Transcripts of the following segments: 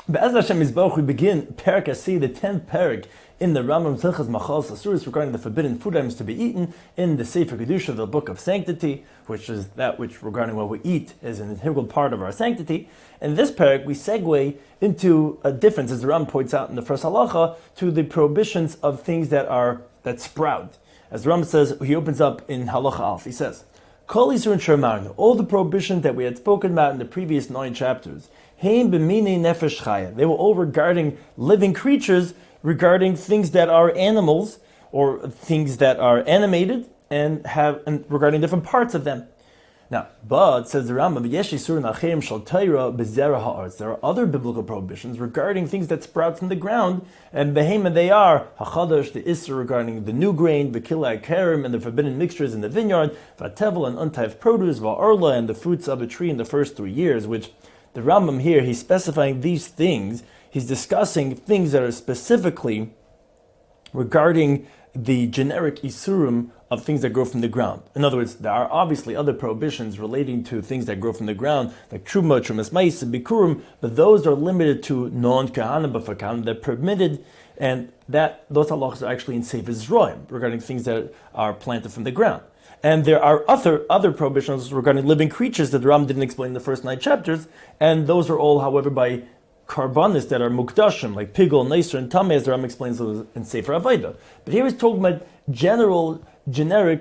Be'ez Hashem Yisborach, we begin Perek Asi, the 10th Perek in the Rambam Hilchos Machals Assuros regarding the forbidden food items to be eaten in the Sefer Kedusha, the Book of Sanctity, which is that which regarding what we eat is an integral part of our sanctity. In this Perek, we segue into a difference, as the Rambam points out in the first halacha, to the prohibitions of things that sprout. As the Rambam says, he opens up in halacha Alf. He says, Kol Yisur and Shermarnu, all the prohibitions that we had spoken about in the previous 9 chapters, Hein b'minei nefesh chaya. They were all regarding living creatures, regarding things that are animals or things that are animated and regarding different parts of them. Now, but says the Rambam, Yesh Yisur nachem shel Torah b'zerah ha'aretz. There are other biblical prohibitions regarding things that sprout from the ground, and behema they are hachadash, the isur regarding the new grain, v'kilai karim, and the forbidden mixtures in the vineyard, v'tevel and untithed produce, va'arla, and the fruits of a tree in the first 3 years, which the Rambam here, he's specifying these things. He's discussing things that are specifically regarding the generic isurim of things that grow from the ground. In other words, there are obviously other prohibitions relating to things that grow from the ground, like truma, trumas mais, and bikurim, but those are limited to non-kahana, but for kahana they're permitted, and those halachas are actually in Sefer Zroim, regarding things that are planted from the ground. And there are other prohibitions regarding living creatures that the Ram didn't explain in the first 9 chapters, and those are all, however, by karbanis that are mukdashim, like pigul, neiser, and tameh, as the Ram explains in Sefer Avaida. But here he's talking about generic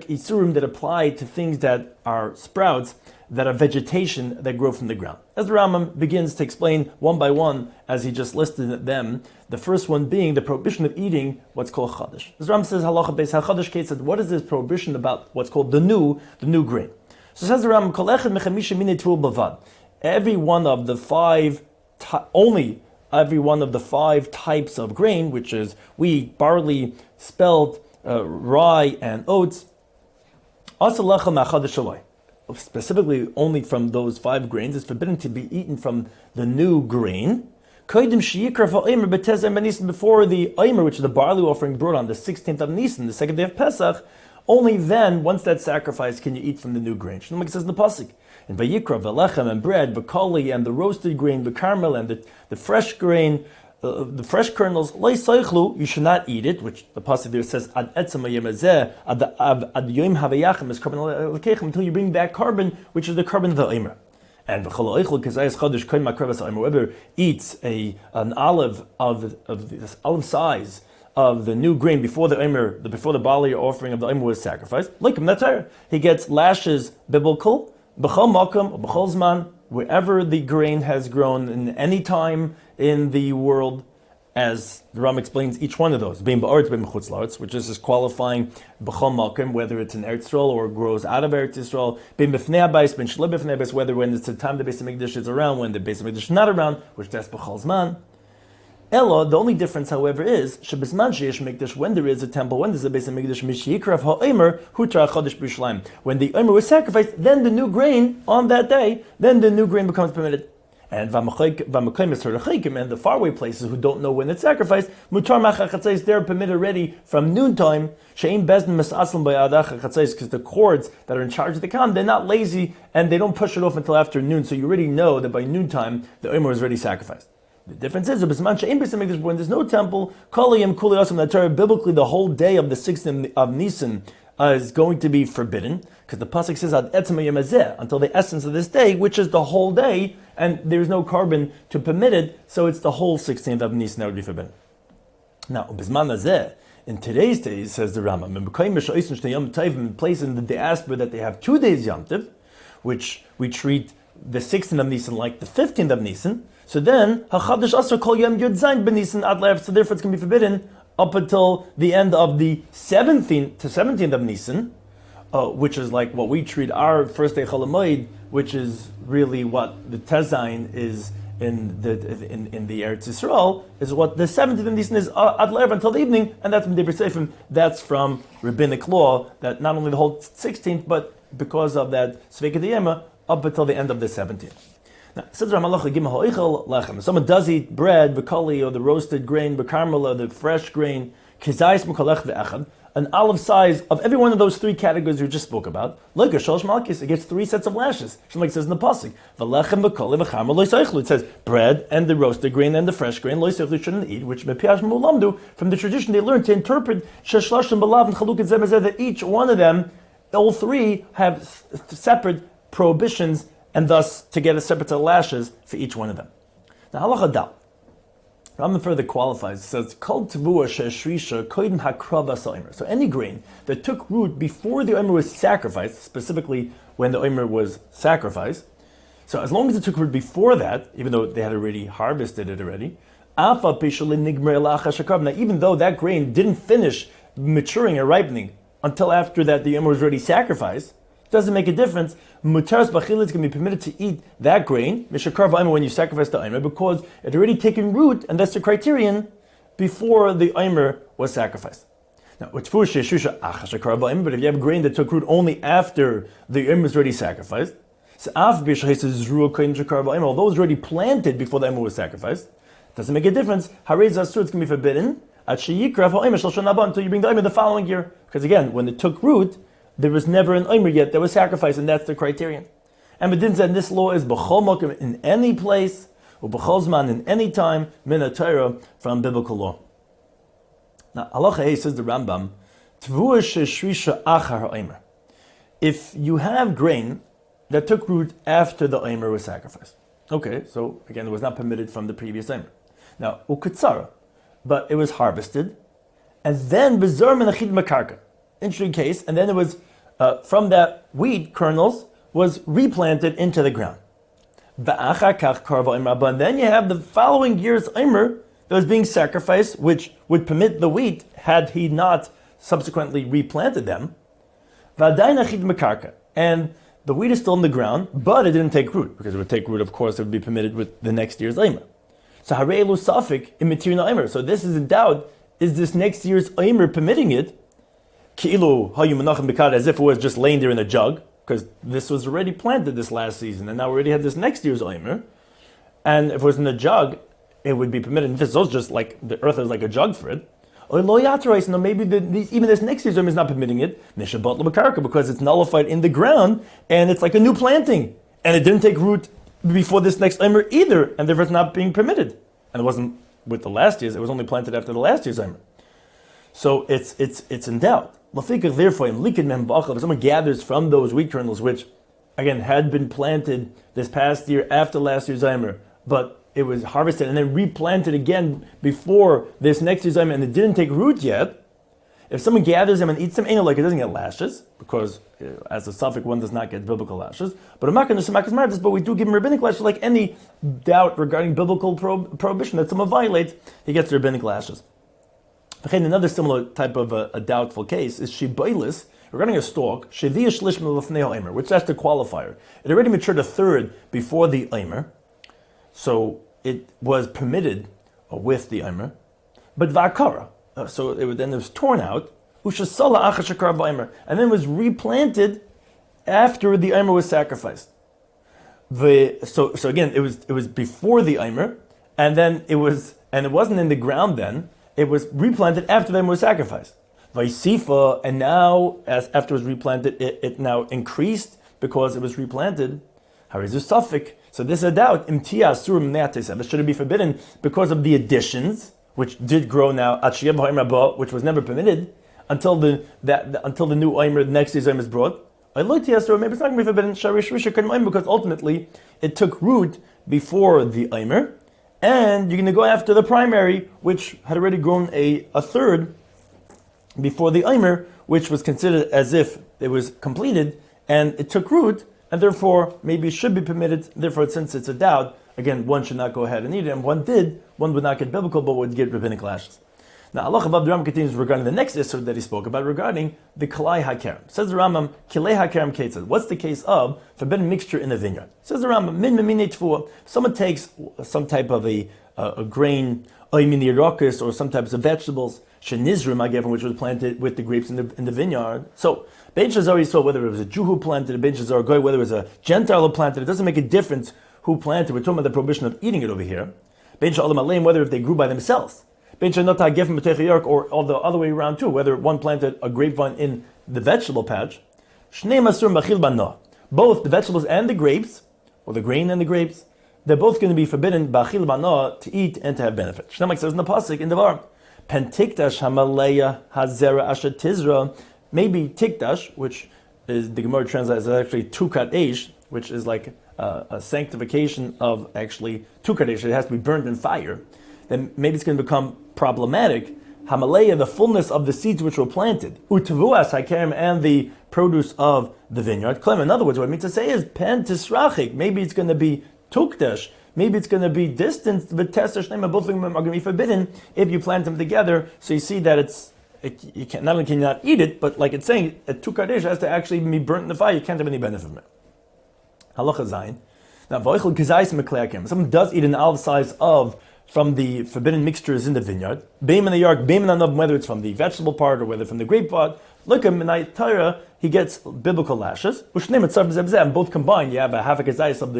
isurim that apply to things that are sprouts, that are vegetation that grow from the ground. As the Rambam begins to explain one by one, as he just listed them, the first one being the prohibition of eating what's called chadash. As the Rambam says, halacha beis hachadash case, said, what is this prohibition about what's called the new grain? So says the Rambam, kol echad mechamisha minei tvul bavad. Every one of the 5 types of grain, which is wheat, barley, spelt, rye, and oats, asalacha ma'chadash aloi. Specifically only from those 5 grains, is forbidden to be eaten from the new grain. Before the Omer, which is the barley offering brought on the 16th of Nisan, the second day of Pesach, only then, once that sacrifice, can you eat from the new grain. Shlomo says in the pasuk, and vayikra, velechem, and bread, v'kali, and the roasted grain, v'karmel, and the fresh grain, the fresh kernels, you should not eat it, which the pasuk there says, ad etzem hayemazeh, ad yoim havayachem, is carbon lekechem, until you bring back carbon, which is the carbon of the Omer. And whoever eats an olive of this olive size of the new grain before the barley offering of the Omer was sacrificed, like him, that's Torah. He gets lashes biblical, b'chol makom or b'chol zman, wherever the grain has grown in any time in the world, as the Ram explains each one of those, being ba'aretz, being b'chutz la'aretz, which is qualifying b'chol makom, whether it's in Eretz Yisrael or grows out of Eretz Yisrael, being b'fnei habayis, being shalei b'fnei habayis, whether when it's the time the Beis Hamikdash is around, when the Beis Hamikdash is not around, which that's b'chol zman. Ella, the only difference, however, is shebizman sheyesh mikdash, when there is a temple, when there's a Beis Hamikdash, mishiyikrav ha'omer hutra chodesh b'Yerushalayim. When the Omer was sacrificed, then the new grain on that day, then the new grain becomes permitted. And and the faraway places who don't know when it's sacrificed, mutar machachatzais, they're permitted already from noontime. She'im bezdin misaslam ba'yadach chatzais, because the cords that are in charge of the kam, they're not lazy and they don't push it off until after noon. So you already know that by noontime the Omer is already sacrificed. The difference is, when there's no temple, biblically the whole day of the 6th of Nisan is going to be forbidden, because the pasuk says until the essence of this day, which is the whole day, and there's no carbon to permit it, so it's the whole 16th of Nisan that would be forbidden. Now, in today's days, says the Rambam, in places in the diaspora that they have 2 days Yom Tov, which we treat the 16th of Nisan like the 15th of Nisan. So then, hachadash asur kol yom yud zayin b'Nisan ad le'ev. So therefore, it's going to be forbidden up until the end of the 17th of Nisan, which is like what we treat our first day Chol Hamoed, which is really what the Tezayin is in the Eretz Yisrael, is what the 17th of Nisan is ad le'ev until the evening, and that's from Deber Seifim. That's from rabbinic law that not only the whole 16th, but because of that Sveika Diyema, up until the end of the 17th. Now, if someone does eat bread, v'kali, or the roasted grain, v'karmel, or the fresh grain, an olive size of every one of those three categories we just spoke about. Look, a shalosh malkis, it gets 3 sets of lashes. Like it says in the pasuk, v'lechem v'koli v'chamar lo yisaychlu. It says bread and the roasted grain and the fresh grain lo yisaychlu shouldn't eat, which mepiash mulamdu, from the tradition they learned to interpret sheshlashim b'lav and chaluk and zemezeh, that each one of them, all three, have separate prohibitions and thus to get a separate set of lashes for each one of them. Now halacha dal. Rambam further qualifies. It says, "Kol tevua she'eshrisha kodim hakrava sa'omer." So any grain that took root before the omer was sacrificed, specifically when the omer was sacrificed. So as long as it took root before that, even though they had already harvested it already, afa pishalin nigmer lacha shekav. Now, even though that grain didn't finish maturing or ripening until after that the omer was already sacrificed, doesn't make a difference. Mutaras b'chilitz can be permitted to eat that grain, mishakar v'aymer, when you sacrifice the aymer, because it had already taken root, and that's the criterion, before the aymer was sacrificed. Now, but if you have grain that took root only after the aymer was already sacrificed, although it was already planted before the aymer was sacrificed, it doesn't make a difference. Assuros can be forbidden until you bring the aymer the following year. Because again, when it took root, there was never an omer yet that was sacrificed, and that's the criterion. And Bedin said this law is b'chol mokum, in any place, or b'chol zman, in any time, min Torah, from biblical law. Now, halacha hey, says the Rambam, tvua sheshrisha achar ha'omer. If you have grain that took root after the omer was sacrificed. Okay, so again, it was not permitted from the previous omer. Now, ukutzara, but it was harvested, and then b'zor menachid makarka. Interesting case, and then it was from that wheat kernels was replanted into the ground. And then you have the following year's omer that was being sacrificed, which would permit the wheat had he not subsequently replanted them. And the wheat is still in the ground, but it didn't take root, because it would take root, of course, it would be permitted with the next year's omer. So harelu safik immaterial omer. So this is in doubt: is this next year's omer permitting it? As if it was just laying there in a jug, because this was already planted this last season, and now we already had this next year's omer. And if it was in a jug, it would be permitted. And this was just like the earth is like a jug for it. Or no, maybe even this next year's omer is not permitting it, because it's nullified in the ground, and it's like a new planting, and it didn't take root before this next omer either, and therefore it's not being permitted. And it wasn't with the last year's; it was only planted after the last year's omer. So it's in doubt. Therefore, if someone gathers from those wheat kernels, which again had been planted this past year after last year's omer, but it was harvested and then replanted again before this next year's omer, and it didn't take root yet, if someone gathers them and eats them, like it doesn't get lashes, because as a suffix one does not get biblical lashes. But I'm not going to say but we do give him rabbinic lashes, like any doubt regarding biblical prohibition that someone violates, he gets the rabbinic lashes. Another similar type of a doubtful case is shiboilis, regarding a stalk, which that's the qualifier. It already matured a third before the omer, so it was permitted with the omer, but vakara, so then it was torn out, and then was replanted after the omer was sacrificed. So again, it was before the omer, and it wasn't in the ground then. It was replanted after the omer was sacrificed. Vaisifa, and now, after it was replanted, it now increased because it was replanted. Harizu suffik. So this is a doubt. Imtia asur mneatesev. Should it be forbidden because of the additions, which did grow now, which was never permitted until the new omer, the next year's omer is brought. Maybe it's not going to be forbidden because ultimately it took root before the omer. And you're going to go after the primary, which had already grown a third before the omer, which was considered as if it was completed, and it took root, and therefore maybe it should be permitted. Therefore, since it's a doubt, again, one should not go ahead and eat it, and one would not get biblical, but would get rabbinic lashes. Now, Allah Chabad Rambam continues regarding the next issue that he spoke about, regarding the Kalei HaKerem. Says the Rambam, Kalei HaKerem Ketzad. What's the case of forbidden mixture in a vineyard? Says the Rambam, Min Memine Tfua. Someone takes some type of a grain, Oimini or some types of vegetables, Shenizrim, which was planted with the grapes in the vineyard. So, Ben Shazar saw whether it was a Jew who planted it, Ben Shazar Goy, whether it was a Gentile who planted it. It doesn't make a difference who planted it. We're talking about the prohibition of eating it over here. Ben Shalom Aleim, whether if they grew by themselves. or all the other way around too, whether one planted a grapevine in the vegetable patch. Both the vegetables and the grapes, or the grain and the grapes, they're both going to be forbidden to eat and to have benefit. Shnemak says in the pasuk in the var, pentikdash hamaleya hazera asher tizra. Maybe tikdash, which is the Gemara translates as actually tukat eish, which is like a sanctification of actually tukat eish. It has to be burned in fire. Then maybe it's going to become problematic. Hamaleya, the fullness of the seeds which were planted, utavuas hakerem, and the produce of the vineyard. In other words, what I mean to say is pen tisrachik. Maybe it's going to be tukdash. Maybe it's going to be distanced. But both of them are going to be forbidden if you plant them together. So you see that you can not only can you not eat it, but like it's saying, a tukadesh has to actually be burnt in the fire. You can't have any benefit from it. Halacha zayin. Now, v'oichel kizayis mekleakim. Someone does eat an olive size from the forbidden mixtures in the vineyard. Beim in the yard, beim in the nub, whether it's from the vegetable part or whether from the grape part. Look at in Torah, he gets biblical lashes. And both combined, you have a half a kazayis of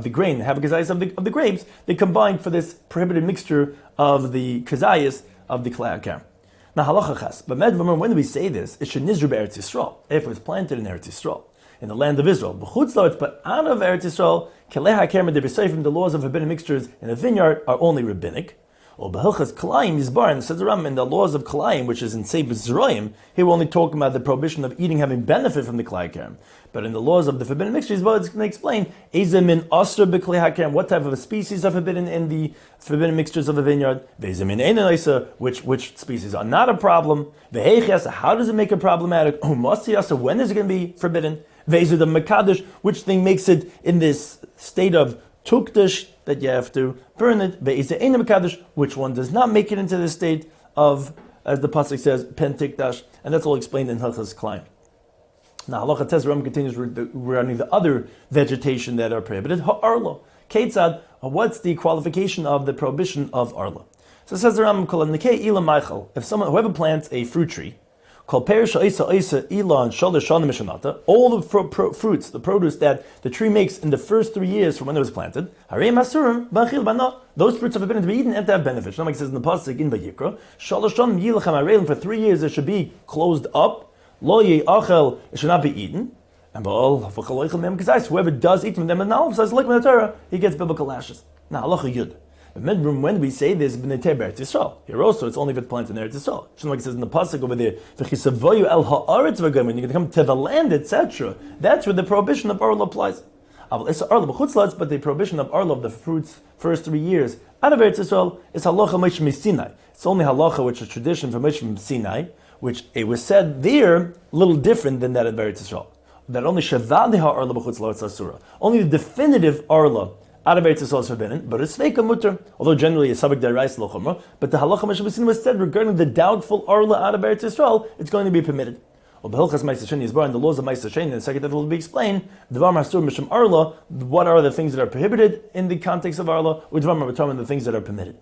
the grain, half a kazayis of the grapes. They combine for this prohibited mixture of the kazayis of the kleakam. Now halacha chas. But remember, when do we say this? It should nizru be'Eretz Yisrael. If it was planted in Eretz Yisrael, in the land of Israel. But out of Eretz Yisrael, the laws of forbidden mixtures in a vineyard are only rabbinic. Or Hilchos Kalayim Yizbar, and says the Rambam, in the laws of Kalayim, which is in Sefer Zeroim, here we're only talking about the prohibition of eating, having benefit from the Kalei HaKerem. But in the laws of the forbidden mixtures, well, it's going to explain Ezemin Asur b'Kalei HaKerem, what type of a species are forbidden in the forbidden mixtures of a vineyard. Vezemin Einin Isa, which species are not a problem. Veheichiasa, how does it make it problematic? Umasiasa, when is it going to be forbidden? Vezer the Mekadosh, which thing makes it in this state of tukdash that you have to burn it, which one does not make it into the state of, as the pasuk says, pentikdash, and that's all explained in Hilchos Kalayim. Now, Halacha Tes Rambam continues regarding the other vegetation that are prohibited. Ha'arla, Ketzad, what's the qualification of the prohibition of arla? So it says the Rambam, Kol Nekei Ila Maichel, if whoever plants a fruit tree, all the fruits, the produce that the tree makes in the first 3 years from when it was planted, those fruits are forbidden to be eaten and to have benefits. Like it says in the pasuk in Vayikra, for 3 years it should be closed up, it should not be eaten. And whoever does eat from them in the olive says, like in the Torah, he gets biblical lashes. Now, halacha yud. When we say this, here also it's only if it's planted in Eretz Yisrael. Like it says in the pasuk over there, when you come to the land, etc., that's where the prohibition of arla applies. But the prohibition of arla, of the fruits, first 3 years out of Eretz Yisrael, is halacha Moshe Sinai. It's only halacha, which is tradition from Moshe Sinai, which it was said there a little different than that of Eretz Yisrael. That only shavadi ha'arla b'chutz la'aretz asura. Only the definitive arla out of Eretz Yisrael is forbidden, but it's sveika mutter, although generally it's sabek derais lo chumrah. But the halacha Moshe Sinai was said regarding the doubtful arla out of Eretz Yisrael, it's going to be permitted. Or Hilchos Ma'aser Sheni Yisbar, and the laws of Ma'aser Sheni, in the second that will be explained, Dvar Masur Mishum Arla, what are the things that are prohibited in the context of Arla, or Dvar Ma'atar, the things that are permitted.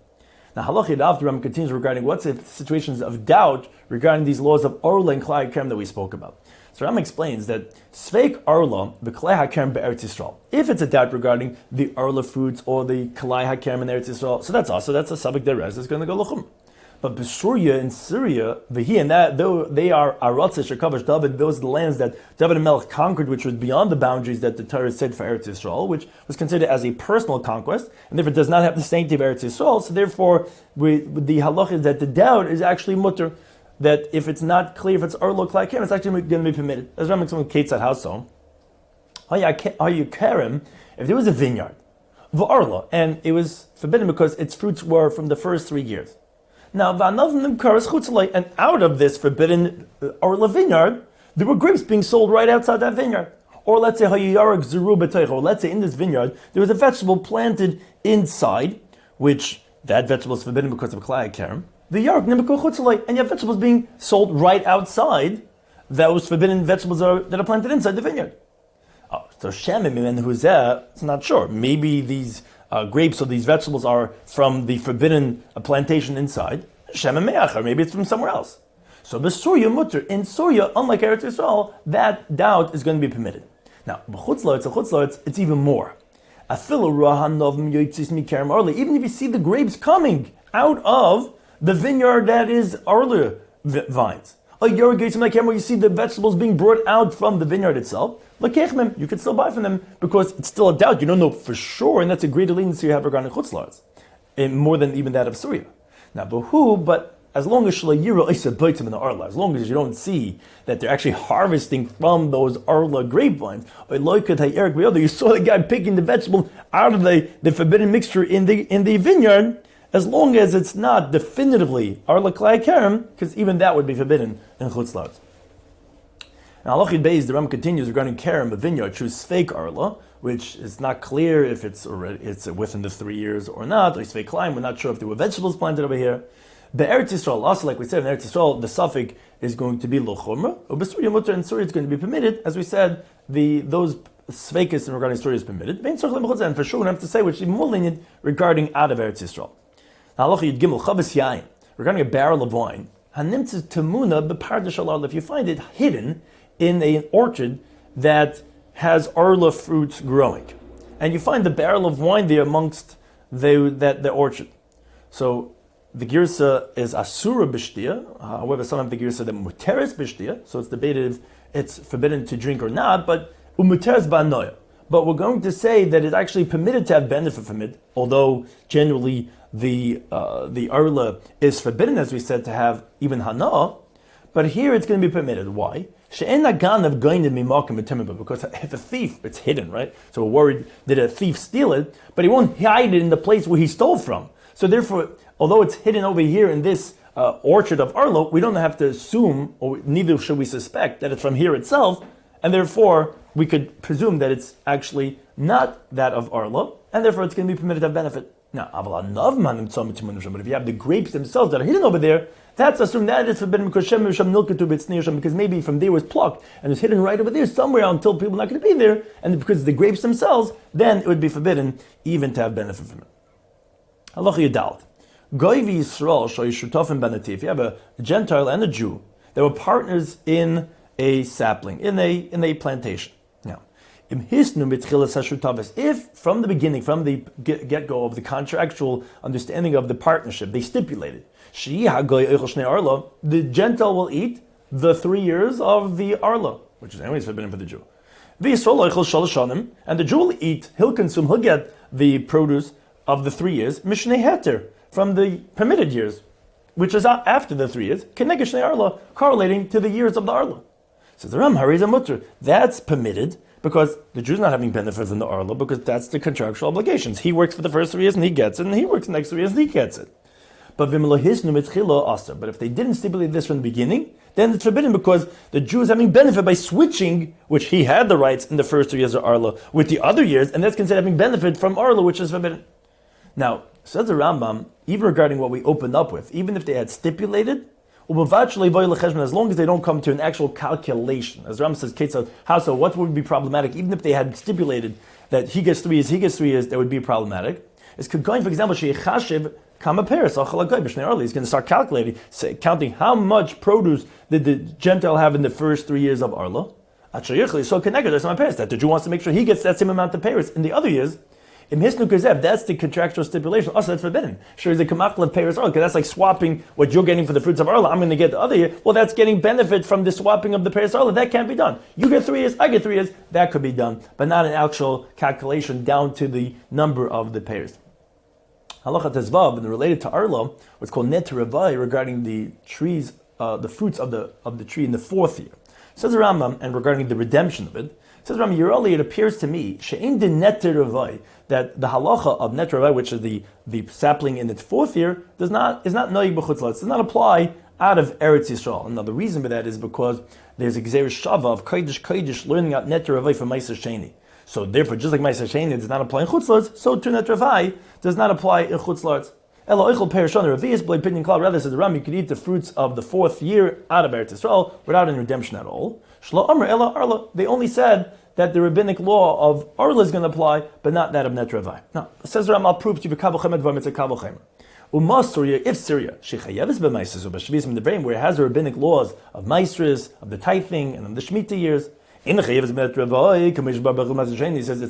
Now, Halacha after Rambam continues regarding what's the situations of doubt regarding these laws of Arla and Klai HaKerem that we spoke about. So Rambam explains that Sveik Arla, the Klai HaKerem be'Eretz Yisrael. If it's a doubt regarding the Arla fruits or the Klai HaKerem in Eretz Yisrael, so that's a sabek derez that's going to go l'chum. But B'Surya in Syria, V'hi, and that, though they are Aratz Shekavash David, those are the lands that David and Melech conquered, which was beyond the boundaries that the Torah said for Eretz Yisrael, which was considered as a personal conquest, and therefore does not have the sanctity of Eretz Yisrael. So therefore, the halach is that the doubt is actually mutter, that if it's not clear if it's Arlo Klai Kerem, it's actually going to be permitted. As Rambam explains, Ketzad, how so? Are you Kerem, if there was a vineyard, V'Arla, and it was forbidden because its fruits were from the first 3 years. Now, and out of this forbidden Arla vineyard, there were grapes being sold right outside that vineyard. Or let's say, or let's say in this vineyard, there was a vegetable planted inside, which that vegetable is forbidden because of Klai HaKerem. The yark, and you have vegetables being sold right outside those forbidden vegetables that are planted inside the vineyard. So Shemim and Huzeh, it's not sure. Maybe these grapes or these vegetables are from the forbidden plantation inside. Shemim Me'ach, or maybe it's from somewhere else. So B'Surya Mutter, in Surya, unlike Eretz Yisrael, that doubt is going to be permitted. Now, B'Chutzlaretz, it's even more. Even if you see the grapes coming out of the vineyard that is Arla vines. A irrigation like where you see the vegetables being brought out from the vineyard itself. You can still buy from them because it's still a doubt. You don't know for sure, and that's a greater leniency you have regarding chutzlars, more than even that of Syria. Now, but as long as as long as you don't see that they're actually harvesting from those Arla grapevines, you saw the guy picking the vegetable out of the forbidden mixture in the vineyard, as long as it's not definitively Arla Klai Kerem, because even that would be forbidden in chutzlars. Now, Halachid Beis, the Rambam continues regarding Kerem, a vineyard, choose fake Arla, which is not clear if it's within the 3 years or not, or fake Klein, we're not sure if there were vegetables planted over here. The Eretz Yisrael, also like we said, in Eretz Yisrael, the suffix is going to be lo chumra, or b'Surya mutter, and Surya is going to be permitted. As we said, those sfeikis regarding Surya is permitted. And for sure, we have to say which is more lenient regarding out of Eretz Yisrael. Now, Halacha Yud Gimel, Chavas Yain, regarding a barrel of wine, Hanimtzes Tamuna b'Pardesh Alal, if you find it hidden in an orchard that has Arla fruits growing, and you find the barrel of wine there amongst the orchard. So the girsa is asura b'shtia. However, some have the girsa that muteres b'shtia. So it's debated if it's forbidden to drink or not. But umuteres ba'noya. But we're going to say that it's actually permitted to have benefit from it, although generally the arla is forbidden, as we said, to have even hana. But here it's going to be permitted. Why? Because if a thief, it's hidden, right? So we're worried, did a thief steal it? But he won't hide it in the place where he stole from. So therefore, although it's hidden over here in this orchard of Arlo, we don't have to assume, or neither should we suspect, that it's from here itself, and therefore we could presume that it's actually not that of Arlo, and therefore it's going to be permitted to have benefit. Now, but if you have the grapes themselves that are hidden over there, that's assumed that it's forbidden because maybe from there was plucked and it's hidden right over there somewhere until people are not going to be there, and because the grapes themselves, then it would be forbidden even to have benefit from it. Halacha Yudalad. Goyvi Yisrael shutafim banati. If you have a Gentile and a Jew, they were partners in a sapling, in a plantation. Now, if from the beginning, from the get-go of the contractual understanding of the partnership, they stipulated, the Gentile will eat the 3 years of the Arla, which is anyways forbidden for the Jew. And the Jew will eat, he'll get the produce of the 3 years, Mishneh Heter, from the permitted years, which is after the 3 years, correlating to the years of the Arla. Says the Ram, Hariza Mutter, that's permitted because the Jew's not having benefit from the Arla because that's the contractual obligations. He works for the first 3 years and he gets it, and he works the next 3 years and he gets it. But if they didn't stipulate this from the beginning, then it's forbidden because the Jew is having benefit by switching, which he had the rights in the first 3 years of Arla, with the other years, and that's considered having benefit from Arla, which is forbidden. Now, says the Rambam, even regarding what we opened up with, even if they had stipulated, as long as they don't come to an actual calculation. As Rambam says, how so? What would be problematic? Even if they had stipulated that he gets 3 years, he gets 3 years, that would be problematic. It's going, for example, Kama Paris, he's going to start calculating, counting how much produce did the Gentile have in the first 3 years of Arla. So connected, that the Jew wants to make sure he gets that same amount of Paris in the other years. In Hisnu Kazev, that's the contractual stipulation. Also, that's forbidden. Sure, the Kamakla of Paris Arla, because that's like swapping what you're getting for the fruits of Arla. I'm going to get the other year. Well, that's getting benefit from the swapping of the Paris Arla. That can't be done. You get 3 years, I get 3 years. That could be done, but not an actual calculation down to the number of the Paris. Halacha Tezvav, and related to Arla, what's called Net Ravai, regarding the trees, the fruits of the tree in the 4th year. Says the Rambam, and regarding the redemption of it, says Rambam, Yerali, it appears to me, she'in de Net Ravai, that the halacha of Net Ravai, which is the sapling in its 4th year, is not noyig b'chutzlatz, does not apply out of Eretz Yisrael. And now the reason for that is because there's a Gzeir Shava of Kodesh learning out Net Ravai from Meiser Sheni. So therefore, just like Meiser Sheni does not apply in chutzlatz, so to Net Ravai does not apply in chutzlatz. Elo Eichel Perishon Ravius Blay Pinion Klal. Rather, says the Ram, you could eat the fruits of the 4th year out of Eretz Yisrael without any redemption at all. Shlo Amr Ela Arla. They only said that the rabbinic law of Arla is going to apply, but not that of Net Ravai. Now, says the Ram, I'll prove to you Kabel Chemed V'Mitzah Kabel Chemed. If Syria, Shechayevis b'Maisris or b'Shvis from the brain, where it has the rabbinic laws of Maisris, of the tithing, and of the Shemitah years, He says it's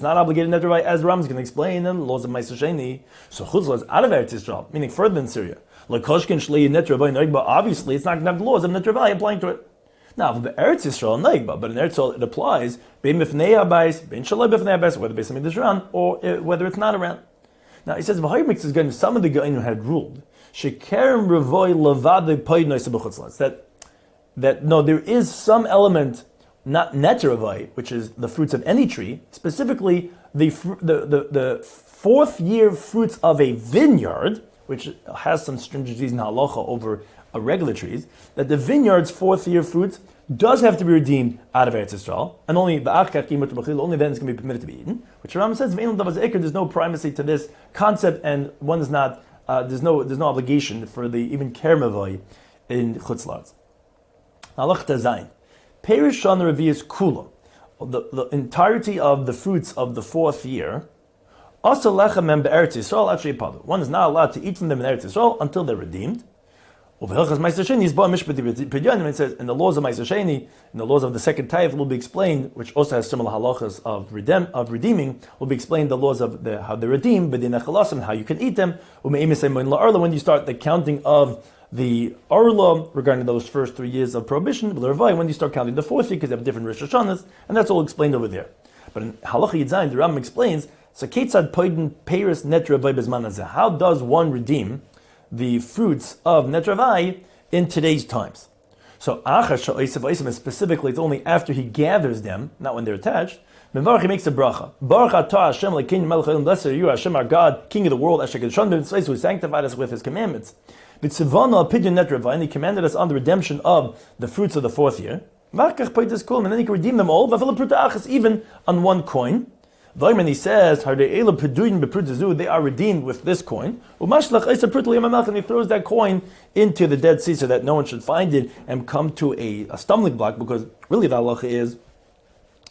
not obligated net Rabbi, as Ram is going to explain in the laws of Ma'aser Sheni. So Chutzla is out of Eretz Yisrael, meaning further than Syria. Obviously, it's not going to have the laws of net Rabbi applying to it. Now, for Eretz Yisrael, but in Eretz Yisrael it applies, whether Beis Hamikdash around, or whether it's not around. Now, he says, some of the Goyim had ruled, that no, there is some element, not neteravai, which is the fruits of any tree, specifically the fourth year fruits of a vineyard, which has some stringencies in halacha over regular trees, that the vineyard's fourth year fruits does have to be redeemed out of Eretz Yisrael, and only then it's going to be permitted to be eaten. Which Rambam says, there's no primacy to this concept, and one is not. There's no obligation for the even kermavai in chutzlatz. Halach Tazayin. Perish Shana Revius Kula, the entirety of the fruits of the fourth year, also lechem and be'eretz Yisrael, actually one is not allowed to eat from them in Eretz Yisrael until they're redeemed. Hilchos Ma'aser Sheni is it says in the laws of Ma'aser Sheni, in the laws of the second tithe will be explained, which also has similar halachas of redeeming, will be explained the laws of how they're redeemed, and how you can eat them. When you start the counting of the Arla regarding those first 3 years of prohibition, when you start counting the fourth year, because they have different Rosh Hashanahs, and that's all explained over there. But in Halacha Yitzayin, the Rambam explains, so Ketzad Poiden Peiris Netravai Bezman Hazeh. How does one redeem the fruits of Netravai in today's times? So specifically, it's only after he gathers them, not when they're attached. He makes a bracha. Baruch atah Hashem lekein melech haolam. Blessed are you, Hashem our God, King of the world, Asher Kedushan b'mitzvos, who sanctified us with His commandments. And He commanded us on the redemption of the fruits of the fourth year. And then He can redeem them all, even on one coin. And He says, they are redeemed with this coin. And He throws that coin into the Dead Sea so that no one should find it and come to a stumbling block, because really the halacha is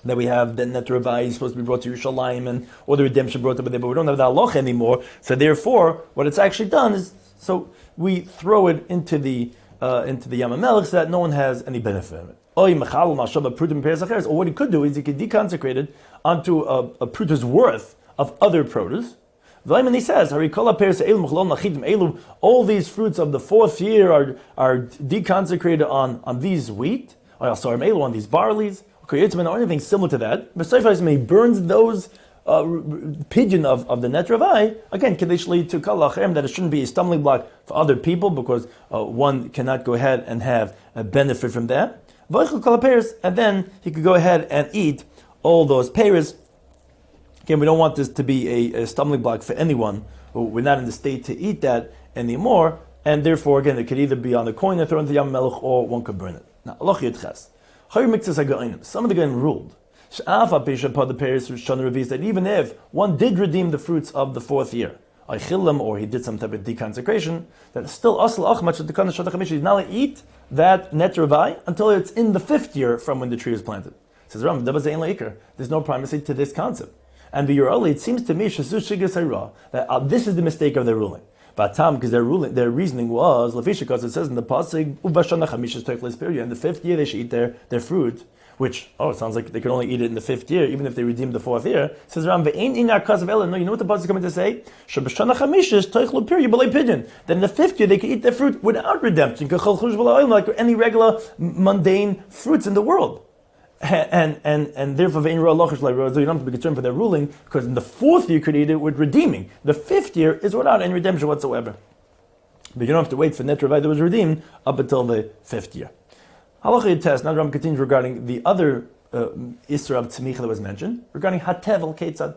that we have the net Rabbi is supposed to be brought to Yerushalayim, or the redemption brought over there, but we don't have the halacha anymore. So therefore, what it's actually done is, so we throw it into the Yam HaMelech so that no one has any benefit from it. Or what he could do is he could deconsecrate it onto a prutas worth of other produce. And he says, all these fruits of the fourth year are deconsecrated on these wheat, on these barleys, or anything similar to that. But he burns those pigeon of the net Ravai, again, kedishli to kalachem, that it shouldn't be a stumbling block for other people, because one cannot go ahead and have a benefit from that. And then he could go ahead and eat all those pears. Again, we don't want this to be a stumbling block for anyone. We're not in the state to eat that anymore, and therefore, again, it could either be on the coin and thrown into Yam Melech, or one could burn it. Now, some of the Goyim ruled that even if one did redeem the fruits of the fourth year, or he did some type of deconsecration, that still he's not allowed to eat that net Ravai until it's in the fifth year from when the tree was planted. Says Ram, there's no primacy to this concept. And the early, it seems to me that this is the mistake of their ruling. Batam, because their reasoning was, because it says in the pasuk, in the fifth year they should eat their fruit, which, it sounds like they could only eat it in the fifth year, even if they redeemed the fourth year. It says, no, you know what the pasuk is coming to say? That in the fifth year they could eat their fruit without redemption, like any regular mundane fruits in the world. And therefore, you don't have to be concerned for their ruling, because in the fourth year you could eat it with redeeming. The fifth year is without any redemption whatsoever. But you don't have to wait for net Ravai that was redeemed up until the fifth year. Halacha test. Now, Rambam continues regarding the other Isra of Tzmicha that was mentioned, regarding Hatevel Ketzad.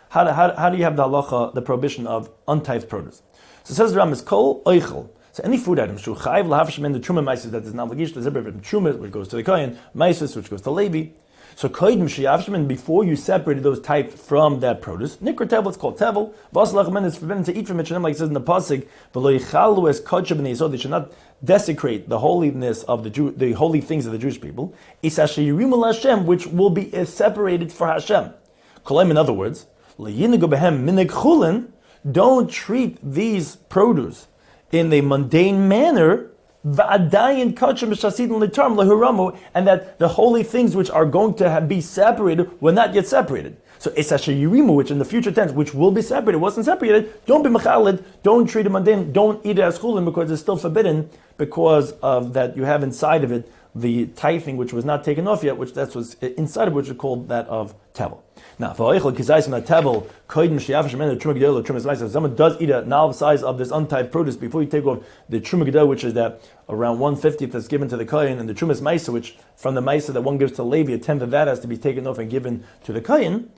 How do you have the halacha, the prohibition of untithed produce? So it says the Rambam is Kol Oichel. So any food item, Shu Chayiv Lahavshem, the Truma Maisis, that is an obligation to separate Truma, which goes to the Kohen, Maisis, which goes to Levi. So Koydim Sheyavshem, before you separated those types from that produce, Nikra Tevel, it's called Tevel. Vasalachmen is forbidden to eat from it, like it says in the pasuk, V'lo Yichalu es Kodshah b'nei Yisod, they should not desecrate the holiness of the holy things of the Jewish people. Is Asher Hashem, which will be separated for Hashem. Kolayim, in other words, L'yinigu behem minig chulin, don't treat these produce in a mundane manner, Va'adayin kachim b'shasidin litarm lehuramu, and that the holy things which are going to be separated were not yet separated. So esasher yirimu, which in the future tense, which will be separated, wasn't separated. Don't be mechaled. Don't treat it mundane. Don't eat it as chulin because it's still forbidden because of that you have inside of it the tithing which was not taken off yet, which that's what's inside of which is called that of tevel. Now, if someone does eat a nalv size of this untithed produce before you take off the truma gedel, which is that around 1/50th that's given to the kohen, and the trumas maisa, which from the maisa that one gives to Levi, a tenth of that has to be taken off and given to the kohen.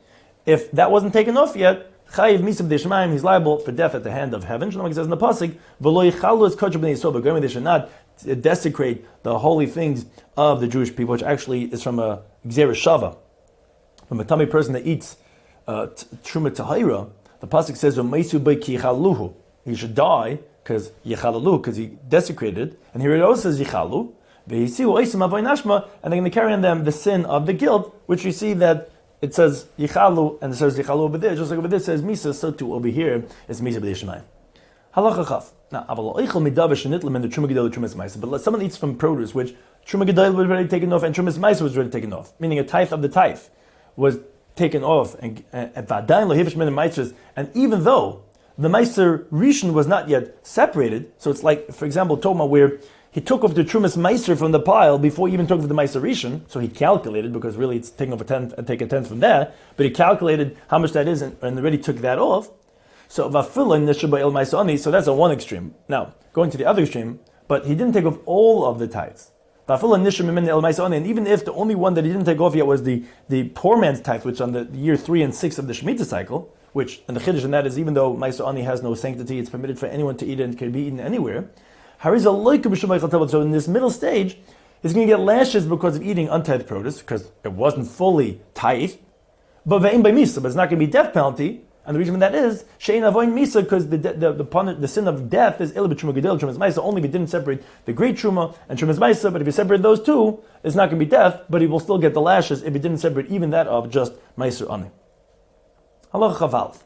If that wasn't taken off yet, chayiv misav deshmaim, he's liable for death at the hand of heaven. Shlomo says in the pasuk, "V'lo yichalu es kodshei b'nei Yisrael," but they should not desecrate the holy things of the Jewish people, which actually is from a gzera shava. From a tummy person that eats truma tahira, the pasuk says he should die because he desecrated, and here it also says yichalu, and they're going to carry on them the sin of the guilt, which you see that it says yichalu and it says yichalu over there, just like over there it says misa, so too over here it's misa b'dei halacha chaf. Now, but someone eats from produce which truma gedol was already taken off and trumas maisa was already taken off, meaning a tithe of the tithe was taken off, and even though the meiser rishon was not yet separated, so it's like, for example, Toma, where he took off the trumas meiser from the pile before he even took off the meiser rishon, so he calculated, because really it's taking off a tenth and take a tenth from there, but he calculated how much that is and already took that off. So that's on one extreme. Now, going to the other extreme, but he didn't take off all of the tithes. And even if the only one that he didn't take off yet was the poor man's tithe, which on the year 3 and 6 of the Shemitah cycle, which, and the chiddush in that is, even though Ma'aser Ani has no sanctity, it's permitted for anyone to eat it and can be eaten anywhere. So in this middle stage, he's going to get lashes because of eating untithed produce, because it wasn't fully tithe, but it's not going to be death penalty. And the reason for that is shein avoin misa, because the sin of death is ila b'truma gedel trumas maisa. Only if he didn't separate the great truma and trumas maisa. But if you separate those two, it's not going to be death, but he will still get the lashes if he didn't separate even that of just meiser ani. Halacha chaval.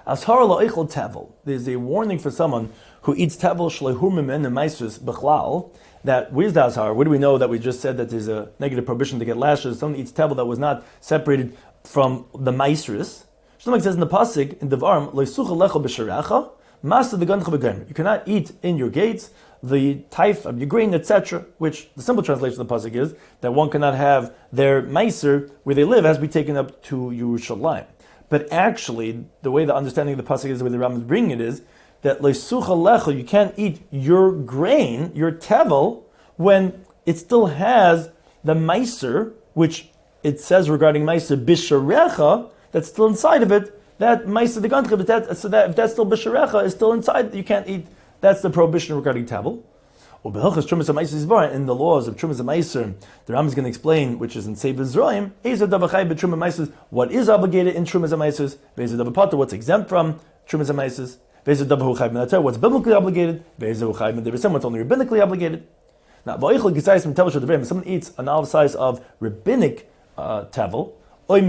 Ashar lo eichel tevel. There's a warning for someone who eats tevel shlehur mimen and meisers bechlal. That where's the ashar? Where do we know that we just said that there's a negative prohibition to get lashes? Someone eats tevel that was not separated from the meisers. Shlomo says in the pasuk in Devarim, "Loisucha lecha b'sharecha, master the gancha b'gayim." You cannot eat in your gates the tithe of your grain, etc. Which the simple translation of the pasuk is that one cannot have their meiser where they live has to be taken up to Yerushalayim. But actually, the way the understanding of the pasuk is, the way the Rambam is bringing it is that "Loisucha lecha," you can't eat your grain, your tevel, when it still has the meiser, which it says regarding meiser b'sharecha. That's still inside of it, that ma'aser the gantra, but so that if that's still b'sharecha, is still inside, you can't eat. That's the prohibition regarding tavel. In the laws of trumas and ma'aser, the Rambam is going to explain, which is in Sefer Zroim, what is obligated in trumas and ma'asers, what's exempt from trumas and ma'asers, what's biblically obligated, what's only rabbinically obligated. Now, if someone eats an olive size of rabbinic tavel, or from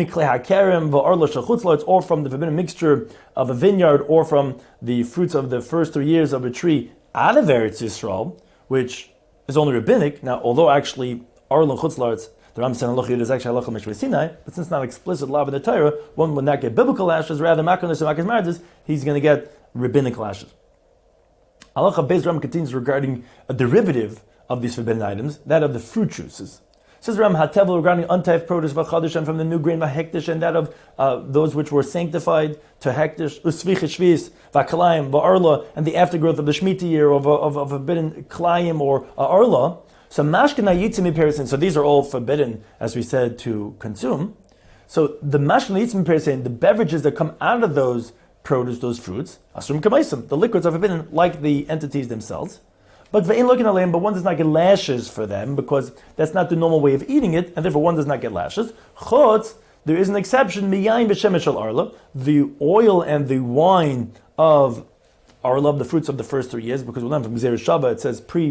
the forbidden mixture of a vineyard, or from the fruits of the first 3 years of a tree out of Eretz Yisrael, which is only rabbinic. Now, although actually Arla Chutzlarts, the Rambam said halacha is actually halacha Mishneh Sinai, but since it's not explicit law in the Torah, one would not get biblical lashes, rather Makonis and Makas Maradis, he's going to get rabbinic lashes. Halacha Beis Rambam continues regarding a derivative of these forbidden items, that of the fruit juices. Says Ram Hatevel regarding untithed produce v'chadish, and from the new grain v'hektish, and that of those which were sanctified to hektish usvichis shvis v'kalayim v'arla, and the aftergrowth of the Shemitah year of a forbidden kalayim or arla. So mashkena yitzim perisin. So these are all forbidden, as we said, to consume. So the mashkena yitzim perisin, the beverages that come out of those produce, those fruits, asum kamaisim, the liquids are forbidden, like the entities themselves. But one does not get lashes for them, because that's not the normal way of eating it, and therefore one does not get lashes. Chutz, there is an exception, miyayin b'shemesh al arla, the oil and the wine of arla, the fruits of the first 3 years, because we learn from Gzeir Shava, it says pre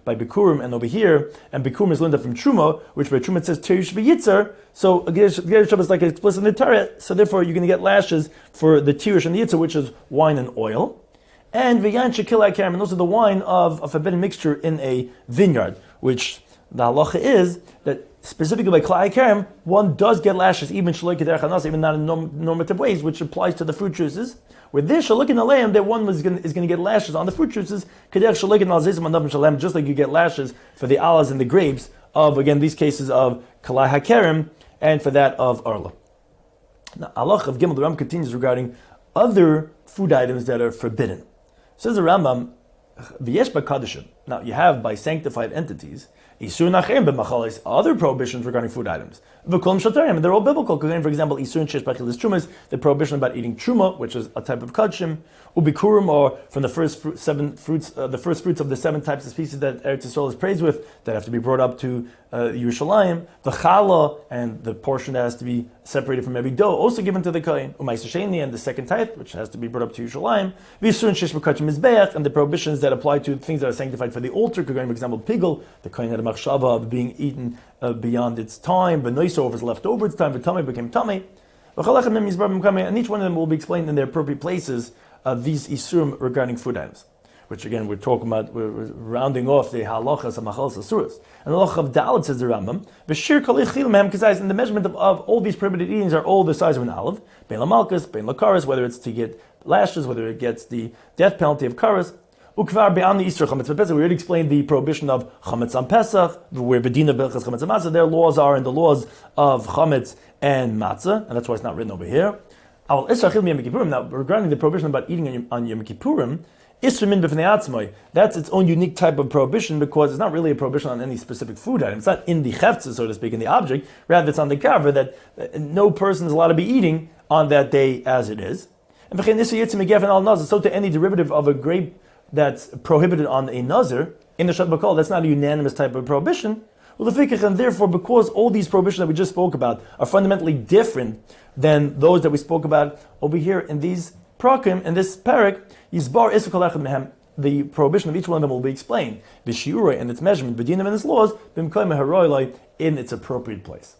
by Bikurim, and over here, and Bikurim is learned from Truma, which by Truma it says Terush v'Yitzer, so Gzeir Shava is like explicit in the Torah, so therefore you're going to get lashes for the Terush and the Yitzer, which is wine and oil. and v'yain shekilai karim, and those are the wine of a forbidden mixture in a vineyard, which the halacha is that specifically by klai karim, one does get lashes, even shaloi kederech hanas, even not in normative ways, which applies to the fruit juices. With this shalokin aleim, that one is going to get lashes on the fruit juices, kederech shalokin al zizim anavim shalem, just like you get lashes for the alas and the grapes of, again, these cases of klai hakerim, and for that of arla. Now, halacha of Gimel, the Rambam continues regarding other food items that are forbidden. Says the Rambam, v'yesh b'kadashim. Now, you have by sanctified entities isur nachem b'machalis, other prohibitions regarding food items. V'kol m'shaterim, and they're all biblical. For example, isur and shesh b'achilas trumas, the prohibition about eating truma, which is a type of kadshim, ubikurim, or from the first fruits of the 7 types of species that Eretz Yisrael is praised with, that have to be brought up to Yerushalayim, the challah, and the portion that has to be separated from every dough, also given to the kohen, u'ma'aser sheni, and the second tithe, which has to be brought up to Yerushalayim, v'isur and shesh b'kadshim mizbeach, and the prohibitions that apply to things that are sanctified for the altar. For example, pigel, the kohen had a machshava of being eaten beyond its time, but noiso was left over its time, but tummy became tummy. And each one of them will be explained in their appropriate places, these isurim regarding food items, which again we're rounding off the halachas of machalas Assuros. And the halacha of dalit, says the Rambam, v'shir kol yichil mehem kazayis, and the measurement of all these prohibited eatings are all the size of an olive, bein lamalkus, bein lakaris, whether it's to get lashes, whether it gets the death penalty of karas. Ukvar be'an the Easter chametz b'Pesach. We already explained the prohibition of chametz on Pesach, where bedina belchas chametz and matzah. Their laws are in the laws of chametz and matzah, and that's why it's not written over here. Now, regarding the prohibition about eating on Yom Kippurim, that's its own unique type of prohibition, because it's not really a prohibition on any specific food item. It's not in the chefza, so to speak, in the object. Rather, it's on the cover that no person is allowed to be eating on that day as it is. And so to any derivative of a grape that's prohibited on a nazir, in the Shat Bakol, that's not a unanimous type of prohibition. And therefore, because all these prohibitions that we just spoke about are fundamentally different than those that we spoke about over here in these prakim, in this parak, Yisbar Isur Kol Echad Mehem, the prohibition of each one of them will be explained. B'shiurei, and its measurement, b'dinim, and its laws, b'mkoy meharoilai, in its appropriate place.